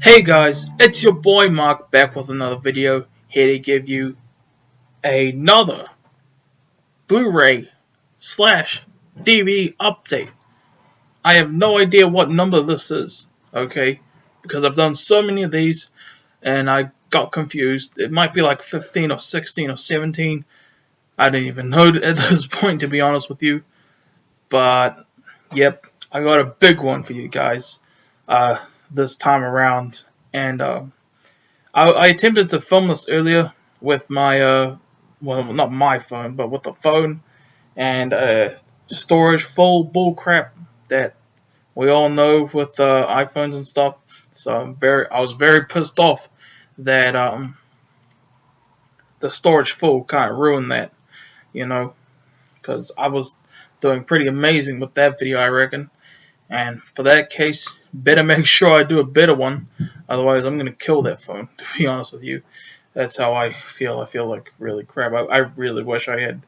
Hey guys, it's your boy Mark back with another video, here to give you another Blu-ray slash DVD update. I have no idea what number this is, okay, because I've done so many of these and I got confused. It might be like 15 or 16 or 17. I don't even know at this point, to be honest with you. But, yep, I got a big one for you guys this time around. And I attempted to film this earlier with my, well, not my phone, but with the phone and storage full bullcrap that we all know with iPhones and stuff. So I was very pissed off that the storage full kind of ruined that, because I was doing pretty amazing with that video, I reckon. And for that case, better make sure I do a better one. Otherwise, I'm going to kill that phone, to be honest with you. That's how I feel. I feel like really crap. I really wish I had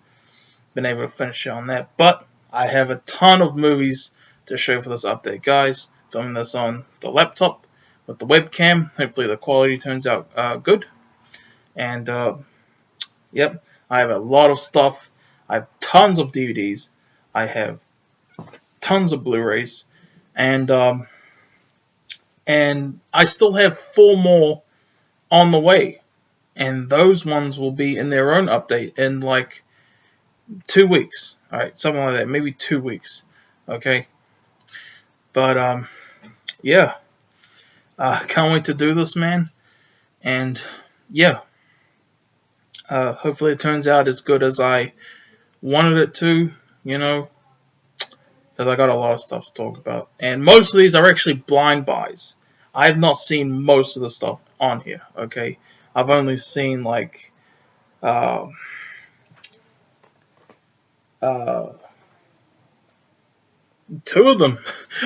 been able to finish it on that. But I have a ton of movies to show for this update, guys. Filming this on the laptop with the webcam. Hopefully the quality turns out good. And, yep, I have a lot of stuff. I have tons of DVDs. I have tons of Blu-rays. And I still have 4 more on the way. And those ones will be in their own update in like 2 weeks. Alright, something like that. Maybe 2 weeks. Okay. But, yeah. Can't wait to do this, man. And, yeah. Hopefully it turns out as good as I wanted it to, because I got a lot of stuff to talk about. And most of these are actually blind buys. I have not seen most of the stuff on here, okay? I've only seen, like, 2 of them.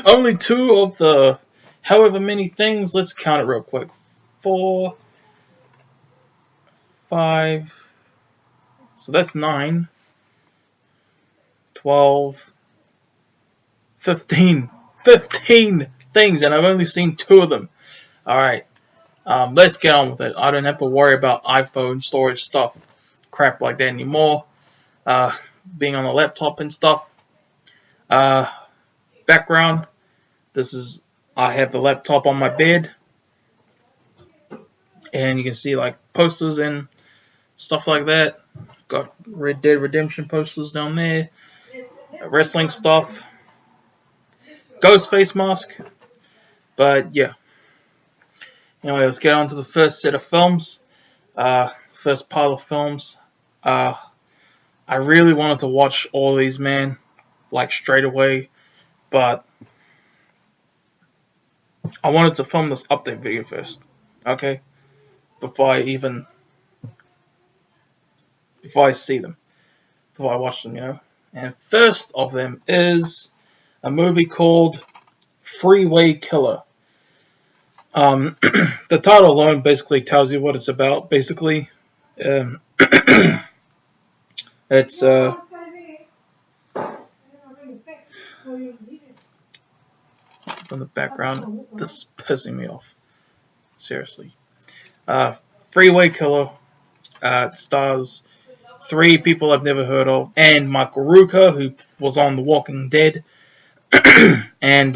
Only 2 of the however many things. Let's count it real quick. 4, 5, so that's 9, 12, 15 things, and I've only seen 2 of them. Alright, let's get on with it. I don't have to worry about iPhone storage stuff, crap like that anymore. Being on the laptop and stuff. Background, I have the laptop on my bed, and you can see like posters and stuff like that. Got Red Dead Redemption posters down there, wrestling stuff, ghost face mask. But yeah, anyway, let's get on to the first set of films. First pile of films. I really wanted to watch all these, man, like straight away, but I wanted to film this update video first, okay, before I see them, before I watch them, And first of them is a movie called Freeway Killer. The title alone basically tells you what it's about. Basically, it's in the background. This is pissing me off. Seriously. Freeway Killer stars 3 people I've never heard of, and Michael Rooker, who was on The Walking Dead, and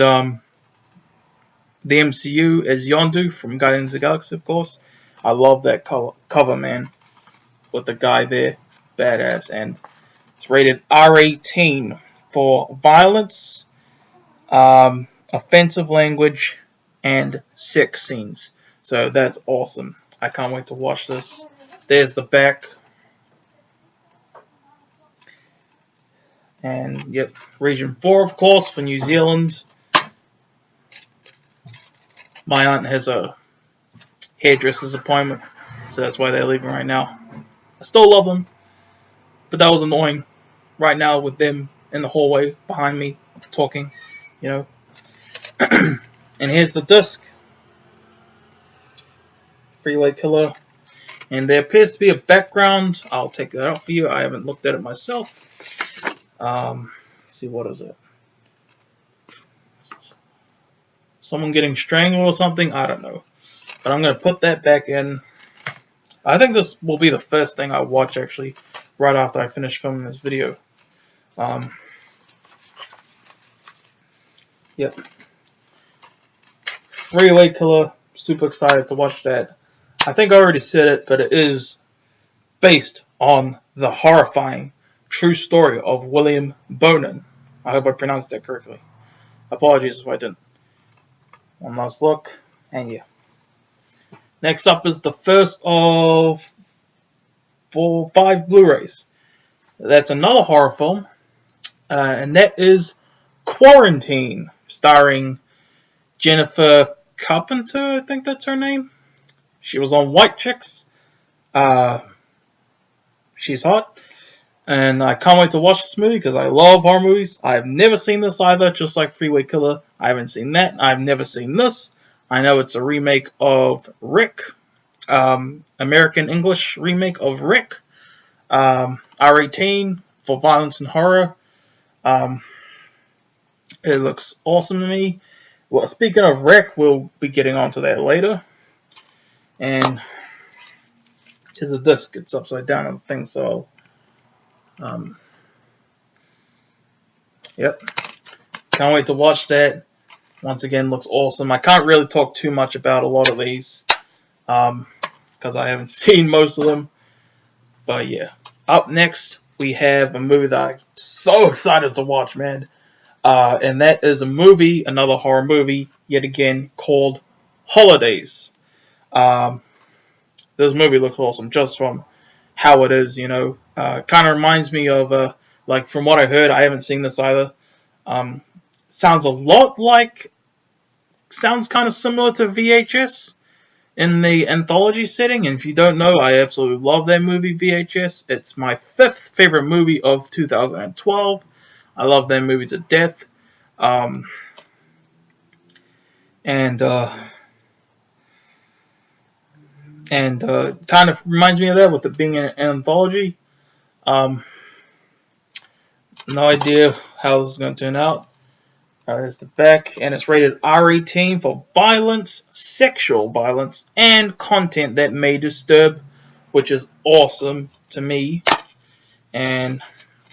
the MCU is Yondu from Guardians of the Galaxy, of course. I love that cover, man, with the guy there, badass, and it's rated R18 for violence, offensive language, and sex scenes. So that's awesome. I can't wait to watch this. There's the back. And, yep, Region 4, of course, for New Zealand. My aunt has a hairdresser's appointment, so that's why they're leaving right now. I still love them, but that was annoying right now with them in the hallway behind me talking, And here's the disc. Freeway Killer. And there appears to be a background. I'll take that out for you. I haven't looked at it myself. Let's see, what is it? Someone getting strangled or something? I don't know. But I'm going to put that back in. I think this will be the first thing I watch, actually, right after I finish filming this video. Yep. Freeway Killer. Super excited to watch that. I think I already said it, but it is based on the horrifying true story of William Bonin. I hope I pronounced that correctly. Apologies if I didn't. One last look, and yeah. Next up is the first of 5 Blu-rays. That's another horror film, and that is Quarantine, starring Jennifer Carpenter, I think that's her name. She was on White Chicks. She's hot. And I can't wait to watch this movie because I love horror movies. I've never seen this either, just like Freeway Killer. I haven't seen that. I've never seen this. I know it's a remake of Rick. American English remake of Rick. R18 for violence and horror. It looks awesome to me. Well, speaking of Rick, we'll be getting onto that later. And here's a disc. It's upside down on the thing, so... Yep. Can't wait to watch that. Once again, looks awesome. I can't really talk too much about a lot of these. Because I haven't seen most of them. But yeah. Up next, we have a movie that I'm so excited to watch, man. And that is a movie, another horror movie, yet again, called Holidays. This movie looks awesome, just from how it is, you know. Kind of reminds me of, like, from what I heard, I haven't seen this either. Sounds a lot like, sounds kind of similar to VHS in the anthology setting. And if you don't know, I absolutely love that movie, VHS. It's my 5th favorite movie of 2012. I love that movie to death. Kind of reminds me of that with it being an anthology. No idea how this is going to turn out. There's the back, and it's rated R18 for violence, sexual violence, and content that may disturb, which is awesome to me. And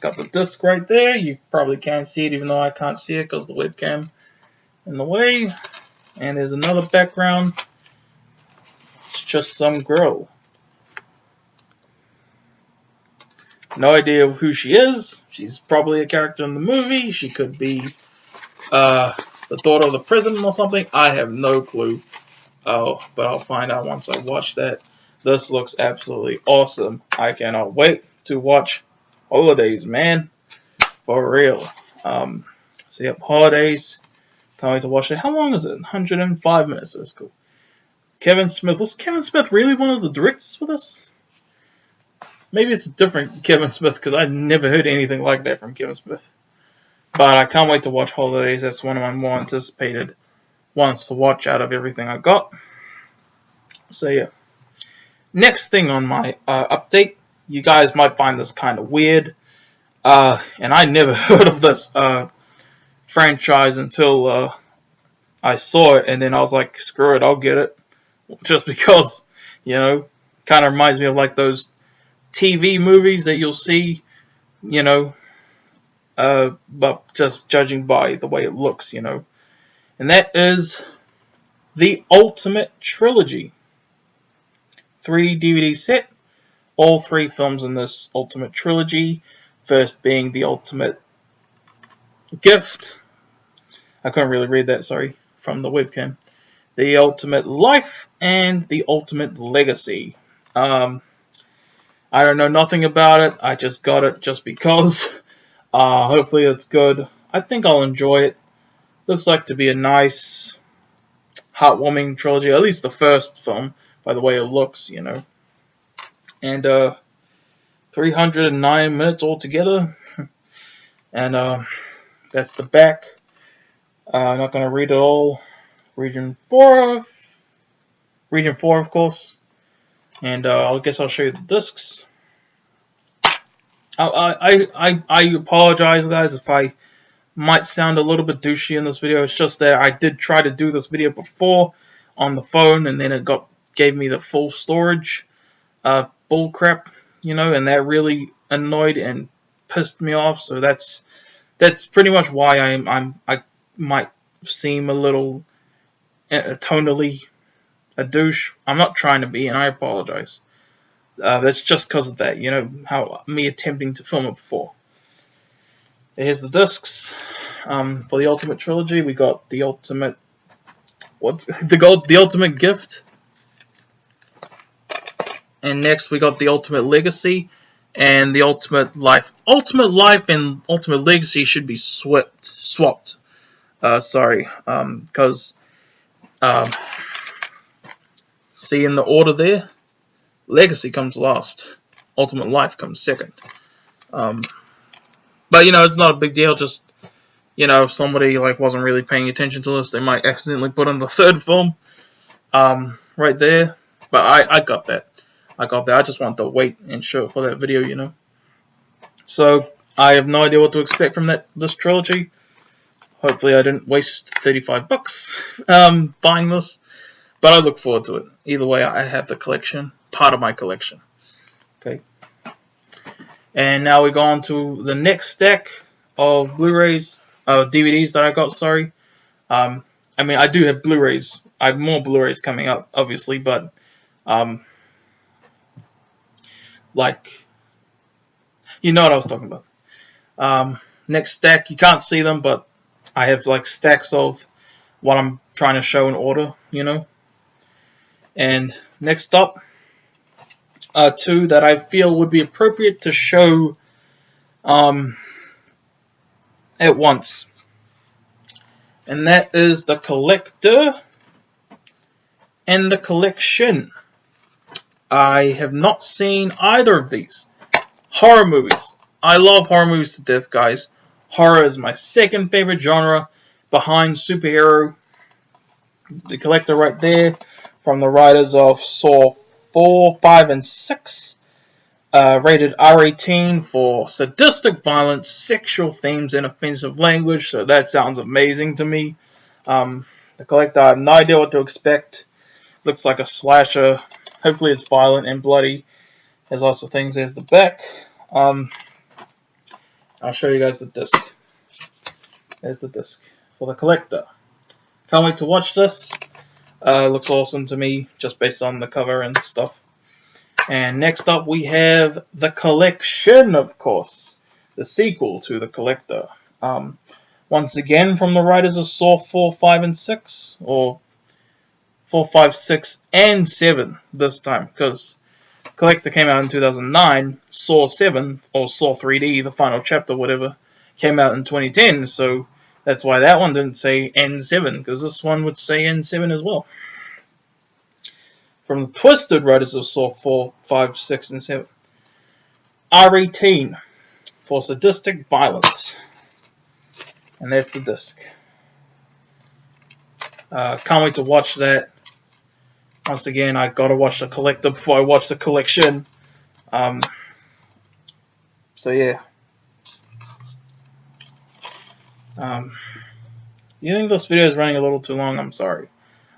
got the disc right there. You probably can't see it, even though I can't see it because the webcam in the way. And there's another background. It's just some girl. No idea who she is. She's probably a character in the movie. She could be the daughter of the president or something. I have no clue. But I'll find out once I watch that. This looks absolutely awesome. I cannot wait to watch Holidays, man. For real. So yep, Holidays. Can't wait to watch it. How long is it? 105 minutes. That's cool. Kevin Smith. Was Kevin Smith really one of the directors for this? Maybe it's a different Kevin Smith, because I never heard anything like that from Kevin Smith. But I can't wait to watch Holidays. That's one of my more anticipated ones to watch out of everything I got. So yeah. Next thing on my update. You guys might find this kind of weird. And I never heard of this franchise until I saw it. And then I was like, screw it, I'll get it. Just because, you know, kind of reminds me of like those TV movies that you'll see, you know, but just judging by the way it looks, you know. And that is the Ultimate Trilogy. 3 DVD set. All 3 films in this Ultimate Trilogy. First being The Ultimate Gift. I couldn't really read that, sorry, from the webcam. The Ultimate Life and The Ultimate Legacy. I don't know nothing about it. I just got it just because. Hopefully it's good. I think I'll enjoy it. Looks like to be a nice, heartwarming trilogy. At least the first film, by the way it looks, you know. And 309 minutes altogether. And that's the back. I'm not going to read it all. Region 4, of course. And I guess I'll show you the discs. I apologize, guys, if I might sound a little bit douchey in this video. It's just that I did try to do this video before on the phone, and then it gave me the full storage bull crap, and that really annoyed and pissed me off. So that's pretty much why I might seem a little tonally a douche. I'm not trying to be, and I apologize. That's just because of that, how me attempting to film it before. Here's the discs. For the Ultimate Trilogy, we got the Ultimate. The Ultimate Gift. And next we got the Ultimate Legacy and the Ultimate Life. Ultimate Life and Ultimate Legacy should be swapped. Because see in the order there, Legacy comes last, Ultimate Life comes second. But it's not a big deal. Just if somebody wasn't really paying attention to this, they might accidentally put in the third film right there. But I got that. I just wanted to wait and show it for that video, So I have no idea what to expect from this trilogy. Hopefully I didn't waste $35 buying this, but I look forward to it. Either way, I have the collection, part of my collection. Okay. And now we go on to the next stack of Blu-rays, DVDs that I got. Sorry. I mean, I do have Blu-rays. I have more Blu-rays coming up, obviously, but you know what I was talking about. Next stack, you can't see them, but I have stacks of what I'm trying to show in order, And next up, two that I feel would be appropriate to show at once. And that is the Collector and the Collection. I have not seen either of these. Horror movies. I love horror movies to death, guys. Horror is my second favorite genre behind superhero. The Collector right there, from the writers of Saw 4, 5, and 6. Rated R18 for sadistic violence, sexual themes, and offensive language. So that sounds amazing to me. The Collector, I have no idea what to expect. Looks like a slasher. Hopefully it's violent and bloody. There's lots of things. There's the back. I'll show you guys the disc. There's the disc for the Collector. Can't wait to watch this. Looks awesome to me, just based on the cover and stuff. And next up we have the Collection, of course. The sequel to the Collector. Once again from the writers of Saw 4, 5, and 6. Or 4, 5, 6, and 7 this time, because Collector came out in 2009, Saw 7, or Saw 3D, the final chapter, whatever, came out in 2010, so that's why that one didn't say N7, because this one would say N7 as well. From the Twisted writers of Saw 4, 5, 6, and 7. R18, for sadistic violence. And there's the disc. Can't wait to watch that. Once again, I gotta watch the Collector before I watch the Collection. So yeah. You think this video is running a little too long? I'm sorry.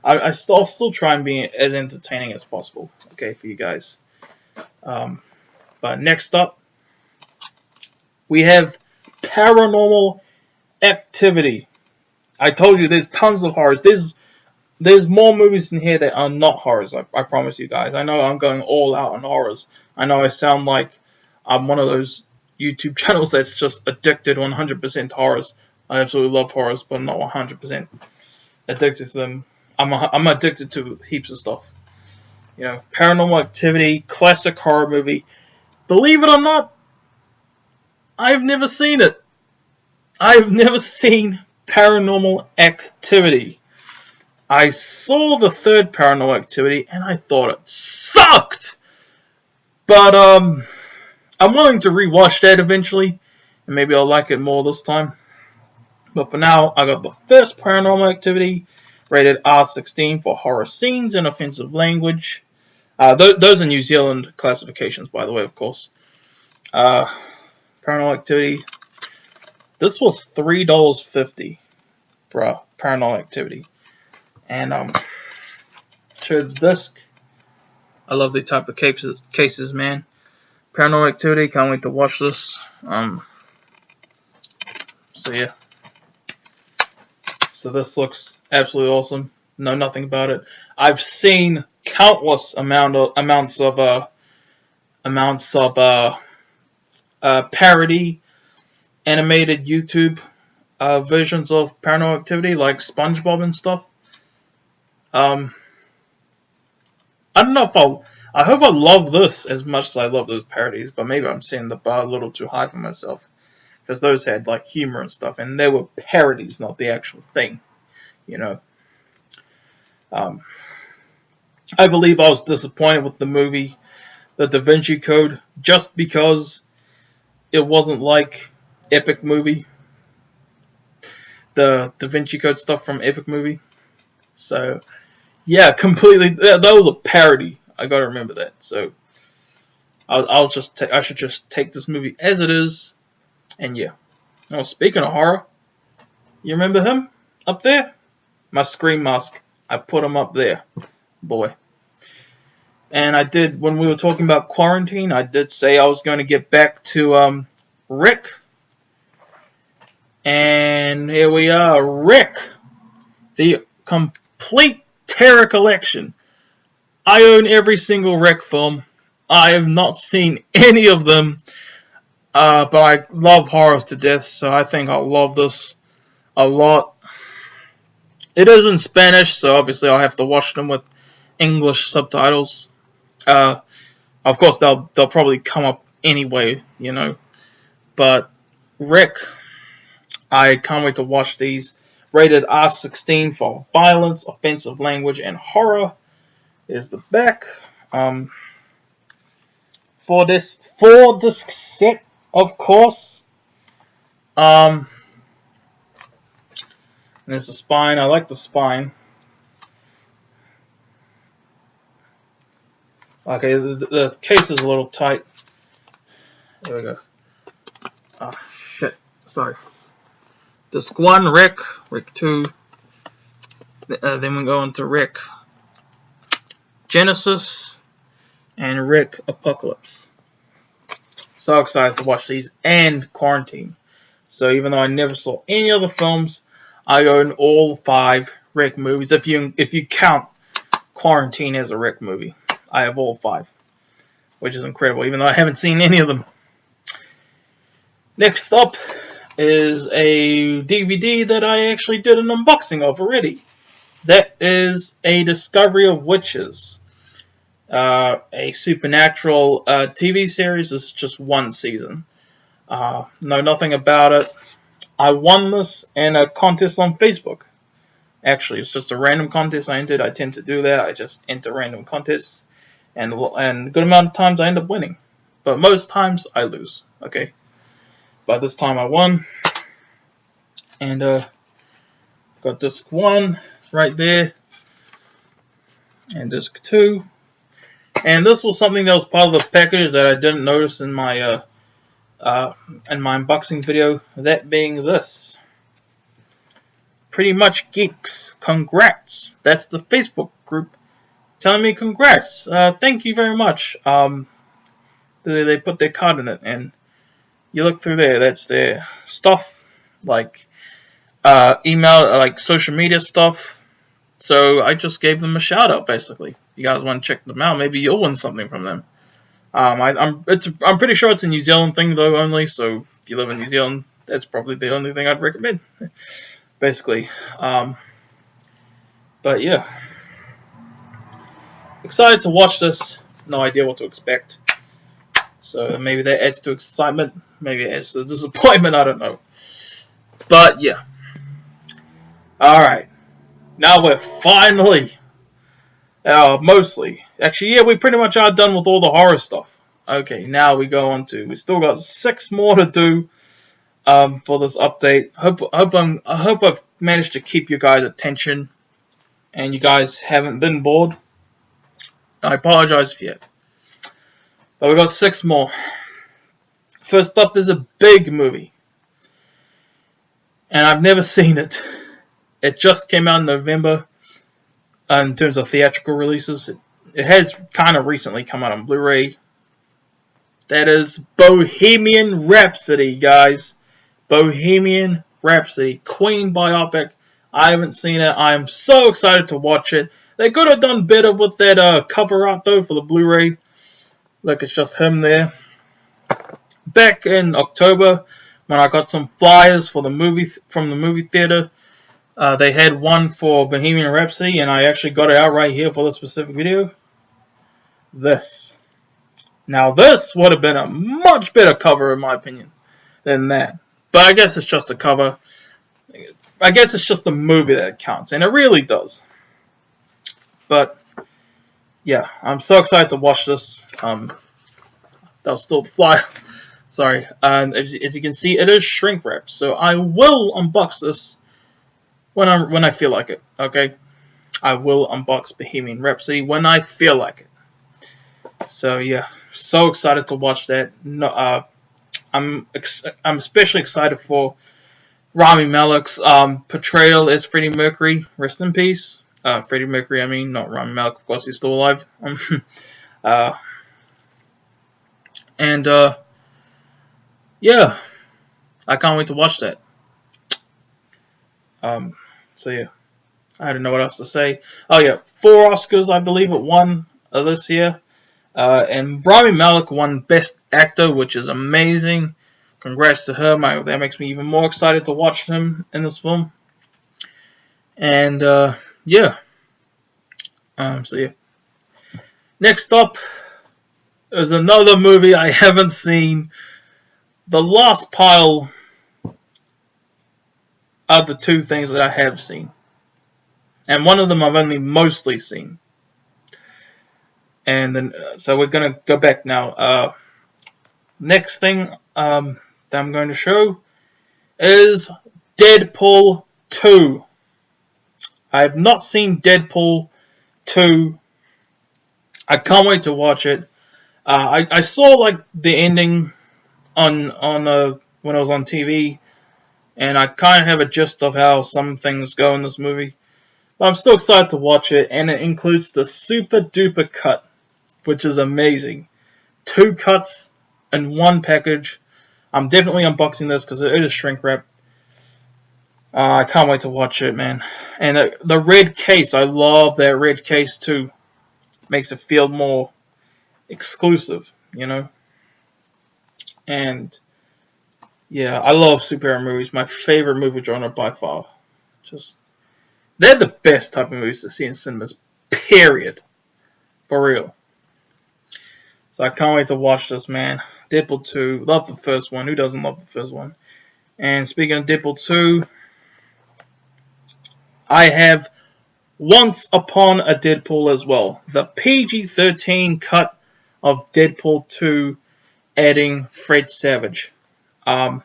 I'll still try and be as entertaining as possible, okay, for you guys. But next up, we have Paranormal Activity. I told you there's tons of horrors. There's more movies in here that are not horrors, I promise you guys. I know I'm going all out on horrors. I know I sound like I'm one of those YouTube channels that's just addicted 100% to horrors. I absolutely love horrors, but I'm not 100% addicted to them. I'm addicted to heaps of stuff. Paranormal Activity, classic horror movie. Believe it or not, I've never seen it. I've never seen Paranormal Activity. I saw the third Paranormal Activity, and I thought it sucked! But, I'm willing to rewatch that eventually, and maybe I'll like it more this time. But for now, I got the first Paranormal Activity, rated R16 for horror scenes and offensive language. Those are New Zealand classifications, by the way, of course. Paranormal Activity. This was $3.50 for Paranormal Activity. And captured disc. I love these type of cases, man. Paranormal Activity, can't wait to watch this. So yeah. So this looks absolutely awesome. Know nothing about it. I've seen countless amounts of parody animated YouTube versions of Paranormal Activity, like SpongeBob and stuff. I don't know if I hope I love this as much as I love those parodies, but maybe I'm setting the bar a little too high for myself, because those had like humor and stuff, and they were parodies, not the actual thing, you know. I believe I was disappointed with the movie, The Da Vinci Code, just because it wasn't like Epic Movie, the Da Vinci Code stuff from Epic Movie. So yeah, completely. That was a parody. I gotta remember that. So I should just take this movie as it is, and yeah. Oh, speaking of horror, you remember him up there? My Scream mask. I put him up there, boy. And I did, when we were talking about quarantine, I did say I was going to get back to Rick. And here we are, Rick, the complete terror collection. I own every single Rick film. I have not seen any of them, but I love horrors to death, so I think I'll love this a lot. It is in Spanish, so obviously I'll have to watch them with English subtitles. Of course, they'll probably come up anyway, you know. But Rick, I can't wait to watch these. Rated R16 for violence, offensive language, and horror. Is the back. For this 4-disc set, of course. And there's the spine. I like the spine. Okay, the case is a little tight. There we go. Ah, shit. Sorry. Disc 1, Rick. Rick 2. Then we go into Rick Genesis and Rick Apocalypse. So excited to watch these and Quarantine. So even though I never saw any other films, I own all 5 Rick movies. If you count Quarantine as a Rick movie, I have all 5, which is incredible, even though I haven't seen any of them. Next up is a DVD that I actually did an unboxing of already. That is A Discovery of Witches, a supernatural TV series. This is just 1 season. Know nothing about it. I won this in a contest on Facebook. Actually, it's just a random contest I entered. I tend to do that. I just enter random contests, and a good amount of times I end up winning. But most times I lose. Okay. But this time I won. And got disc 1 right there. And disc 2. And this was something that was part of the package that I didn't notice in my unboxing video. That being this. Pretty Much Geeks. Congrats. That's the Facebook group telling me congrats. Thank you very much. They put their card in it, and you look through there. That's their stuff, like email, like social media stuff. So I just gave them a shout out. Basically, if you guys want to check them out, maybe you'll win something from them. I'm pretty sure it's a New Zealand thing though only. So if you live in New Zealand, that's probably the only thing I'd recommend. Basically, but yeah, excited to watch this. No idea what to expect. So maybe that adds to excitement. Maybe it adds to disappointment. I don't know. But yeah. Alright. Now we're finally, mostly. Actually, yeah, we pretty much are done with all the horror stuff. Okay, now we go on to, we still got 6 more to do for this update. I hope I've managed to keep you guys' attention and you guys haven't been bored. I apologize if you have. But we got 6 more. First up is a big movie. And I've never seen it. It just came out in November. in terms of theatrical releases. It has kind of recently come out on Blu-ray. That is Bohemian Rhapsody, guys. Bohemian Rhapsody, Queen biopic. I haven't seen it. I am so excited to watch it. They could have done better with that cover art, though, for the Blu-ray. Look, it's just him there. Back in October, when I got some flyers for the movie from the movie theater, they had one for Bohemian Rhapsody, and I actually got it out right here for this specific video. This. Now, this would have been a much better cover, in my opinion, than that. But I guess it's just a cover. I guess it's just the movie that counts, and it really does. But yeah, I'm so excited to watch this. That was still the flyer. Sorry. As you can see, it is shrink wrapped, so I will unbox this when I feel like it. Okay, I will unbox Bohemian Rhapsody when I feel like it. So yeah, so excited to watch that. No, I'm especially excited for Rami Malek's portrayal as Freddie Mercury. Rest in peace, Freddie Mercury. I mean, not Rami Malek. Of course, he's still alive. Yeah, I can't wait to watch that. So yeah, I don't know what else to say. Oh yeah, 4 Oscars, I believe it won this year. And Rami Malek won Best Actor, which is amazing. Congrats to her. That makes me even more excited to watch him in this film. And yeah. So yeah. Next up is another movie I haven't seen. The last pile of the 2 things that I have seen. And one of them I've only mostly seen. And then, so we're going to go back now. Next thing that I'm going to show is Deadpool 2. I have not seen Deadpool 2. I can't wait to watch it. I saw like the ending on when I was on TV, and I kind of have a gist of how some things go in this movie. But I'm still excited to watch it, and it includes the super duper cut, which is amazing. 2 cuts in 1 package. I'm definitely unboxing this because it is shrink wrap. I can't wait to watch it, man. And the red case, I love that red case too. Makes it feel more exclusive, you know. And yeah, I love superhero movies. My favorite movie genre by far. They're the best type of movies to see in cinemas. Period. For real. So I can't wait to watch this, man. Deadpool 2. Love the first one. Who doesn't love the first one? And speaking of Deadpool 2, I have Once Upon a Deadpool as well. The PG-13 cut of Deadpool 2, adding Fred Savage. And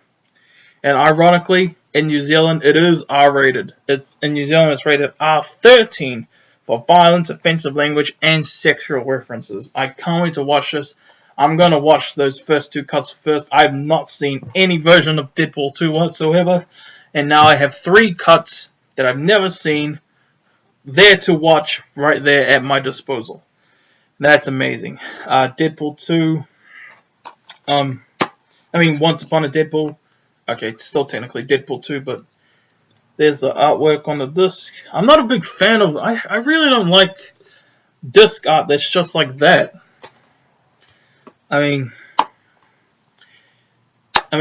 ironically, in New Zealand, it is R-rated. In New Zealand, it's rated R13 for violence, offensive language, and sexual references. I can't wait to watch this. I'm going to watch those first 2 cuts first. I've not seen any version of Deadpool 2 whatsoever. And now I have 3 cuts that I've never seen there to watch right there at my disposal. That's amazing. Deadpool 2. Once Upon a Deadpool. Okay, it's still technically Deadpool 2, but there's the artwork on the disc. I'm not a big fan of... I really don't like disc art that's just like that.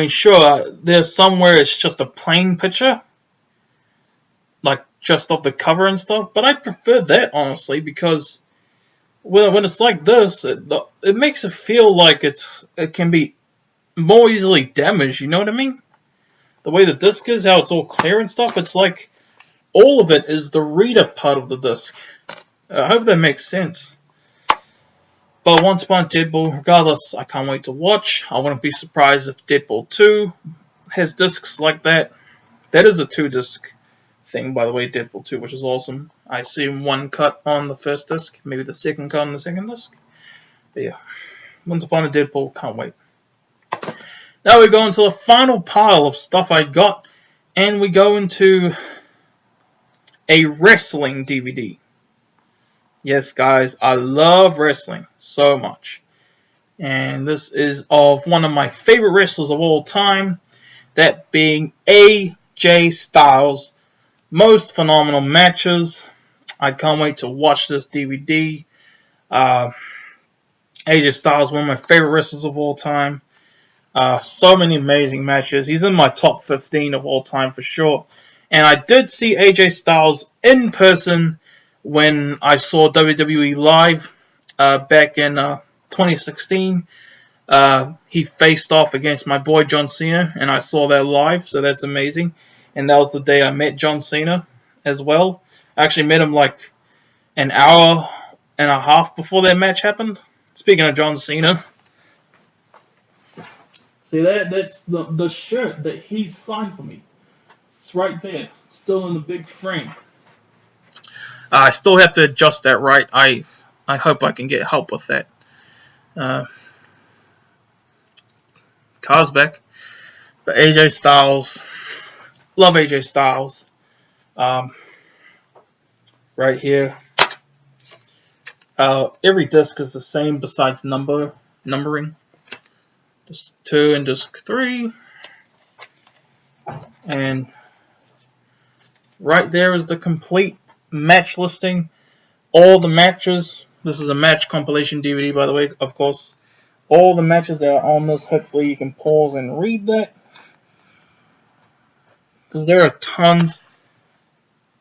Sure, there's somewhere it's just a plain picture. Like, just of the cover and stuff. But I prefer that, honestly, because when it's like this, it makes it feel like it can be more easily damaged, you know what I mean? The way the disc is, how it's all clear and stuff, it's like all of it is the reader part of the disc. I hope that makes sense. But Once Upon a Deadpool, regardless, I can't wait to watch. I wouldn't be surprised if Deadpool 2 has discs like that. That is a 2-disc thing, by the way, Deadpool 2, which is awesome. I see 1 cut on the first disc, maybe the 2nd cut on the 2nd disc. But yeah, Once Upon a Deadpool, can't wait. Now we go into the final pile of stuff I got, and we go into a wrestling DVD. Yes, guys, I love wrestling so much. And this is of one of my favorite wrestlers of all time, that being AJ Styles. Most phenomenal matches. I can't wait to watch this DVD. AJ Styles, one of my favorite wrestlers of all time. So many amazing matches. He's in my top 15 of all time for sure. And I did see AJ Styles in person when I saw WWE Live back in 2016. He faced off against my boy John Cena, and I saw that live, so that's amazing. And that was the day I met John Cena as well. I actually met him like an hour and a half before that match happened. Speaking of John Cena, see that's the shirt that he signed for me. It's right there, still in the big frame. I still have to adjust that right. I hope I can get help with that. Car's back. But AJ Styles, love AJ Styles. Right here. Every disc is the same besides numbering. Disc 2 and disc 3. And right there is the complete match listing. All the matches. This is a match compilation DVD, by the way, of course. All the matches that are on this, hopefully you can pause and read that. Because there are tons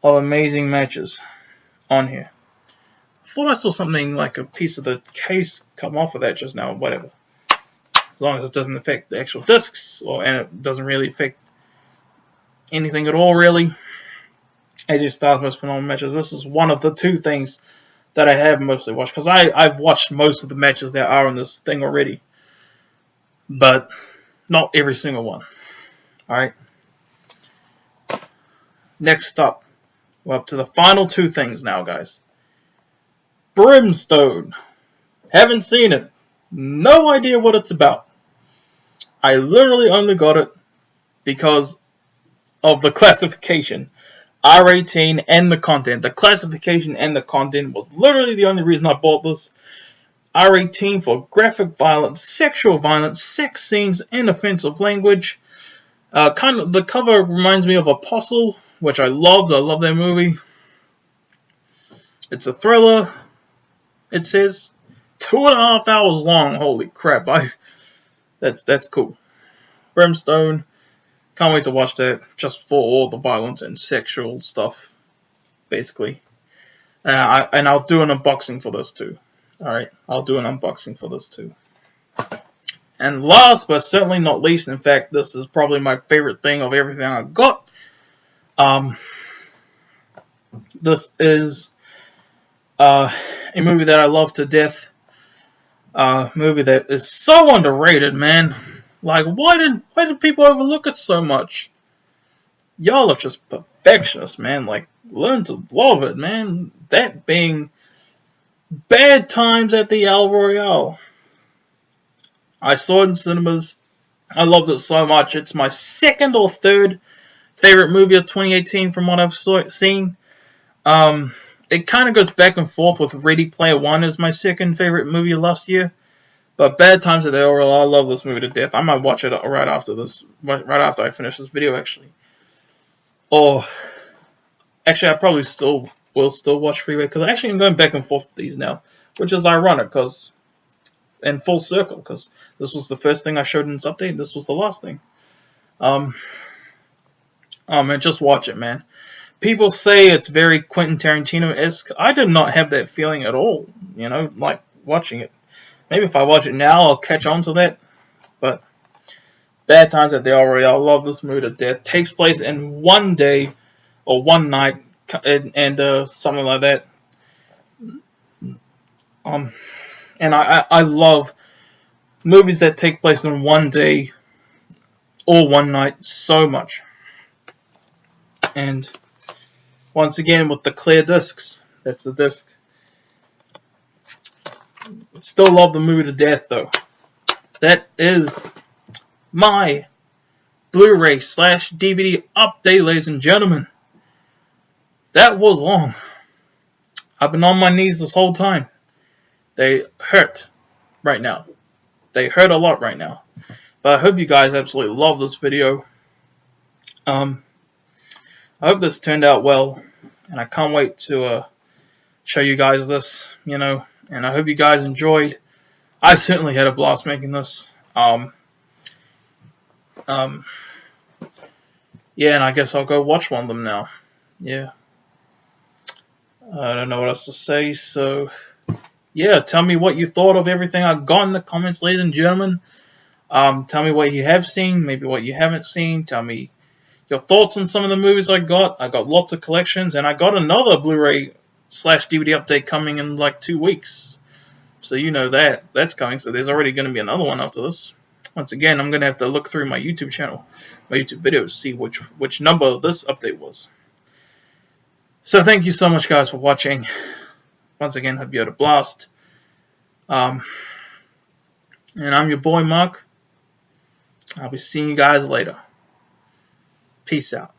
of amazing matches on here. I thought I saw something like a piece of the case come off of that just now, whatever. As long as it doesn't affect the actual discs, and it doesn't really affect anything at all, really. AJ Styles' most phenomenal matches. This is one of the two things that I have mostly watched, because I've watched most of the matches that are on this thing already, but not every single one. Alright. Next up, we're up to the final two things now, guys. Brimstone. Haven't seen it. No idea what it's about. I literally only got it because of the classification. R18 and the content. The classification and the content was literally the only reason I bought this. R18 for graphic violence, sexual violence, sex scenes, and offensive language. The cover reminds me of Apostle, which I loved. I love that movie. It's a thriller. It says 2.5 hours long. Holy crap! That's cool. Brimstone. Can't wait to watch that, just for all the violence and sexual stuff, basically. And I'll do an unboxing for this too. Alright, I'll do an unboxing for this too. And last but certainly not least, in fact, this is probably my favorite thing of everything I got. This is a movie that I love to death. A movie that is so underrated, man. Like, why did people overlook it so much? Y'all are just perfectionists, man. Like, learn to love it, man. That being Bad Times at the El Royale. I saw it in cinemas. I loved it so much. It's my second or third favorite movie of 2018 from what I've seen. It kind of goes back and forth with Ready Player One as my second favorite movie of last year. But Bad Times at the El Royale, I love this movie to death. I might watch it right after I finish this video, actually. Or, actually, I probably will still watch Freeway Killer. Actually, I'm going back and forth with these now, which is ironic, because, in full circle, because this was the first thing I showed in this update, and this was the last thing. Oh man, just watch it, man. People say it's very Quentin Tarantino-esque. I did not have that feeling at all, like watching it. Maybe if I watch it now, I'll catch on to that. But Bad Times at the El Royale, I love this movie to death. Takes place in one day or one night, and something like that. And I love movies that take place in one day or one night so much. And once again, with the clear discs, that's the disc. Still love the movie to death, though. That is my Blu-ray / DVD update, ladies and gentlemen. That was long. I've been on my knees this whole time. They hurt right now. They hurt a lot right now. But I hope you guys absolutely love this video. I hope this turned out well, and I can't wait to show you guys this, and I hope you guys enjoyed. I certainly had a blast making this. Yeah, and I guess I'll go watch one of them now. Yeah. I don't know what else to say, so yeah, tell me what you thought of everything I got in the comments, ladies and gentlemen. Tell me what you have seen, maybe what you haven't seen. Tell me your thoughts on some of the movies I got. I got lots of collections, and I got another Blu-ray / DVD update coming in like 2 weeks. So you know that's coming, so there's already going to be another one after this. Once again, I'm going to have to look through my YouTube channel, my YouTube videos, to see which number this update was. So thank you so much, guys, for watching. Once again, hope you had a blast. And I'm your boy, Mark. I'll be seeing you guys later. Peace out.